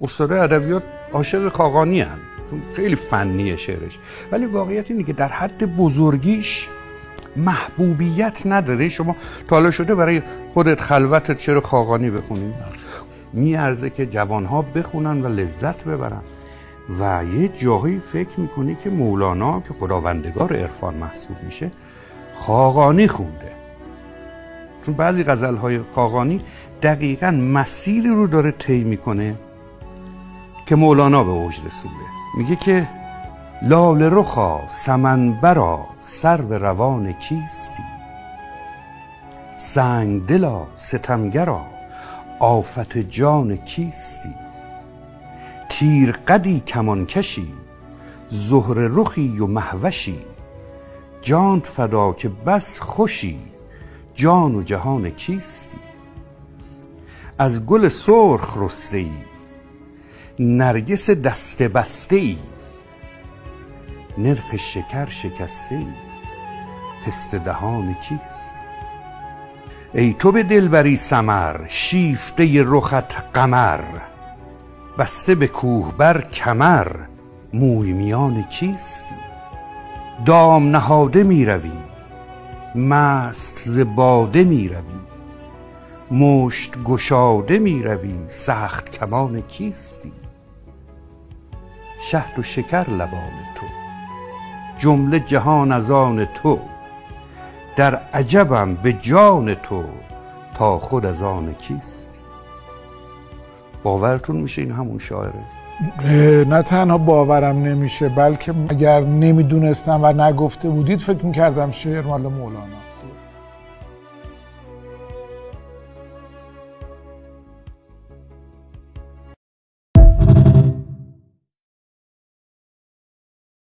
استاد ادبیات عاشق خاقانی هستند، خیلی فنیه شعرش، ولی واقعیت اینه که در حد بزرگیش محبوبیت نداره. شما تا حالا شده برای خودت خلوتت شعر خاقانی بخونی؟ میارزه که جوانها بخونن و لذت ببرن. و یه جاهایی فکر میکنی که مولانا که خداوندگار عرفان محسوب میشه خاقانی خونده، چون بعضی غزلهای خاقانی دقیقاً مسیری رو داره طی میکنه که مولانا به اوج رسونده. میگه که لاله رخا سمنبرا سرو روان کیستی، سنگ دلا ستمگرا آفت جان کیستی، تیر قدی کمان کشی زهر رخی و مهوشی، جانت فدا که بس خوشی جان و جهان کیستی، از گل سرخ رسته ای نرگس دست بسته ای، نرخ شکر شکسته ای پسته دهان کیست. ای تو به دلبری سمر شیفته رخت قمر، بسته به کوه بر کمر موی میان کیستی، دام نهاده می روی مست ز باده می روی، مشت گشاده می روی سخت کمان کیستی، شهد و شکر لبان تو جمله جهان از آن تو، در عجبم به جان تو تا خود از آن کیستی. باورتون میشه این همون شاعره؟ نه تنها باورم نمیشه، بلکه اگر نمیدونستم و نگفته بودید فکر میکردم شعر مال مولانا.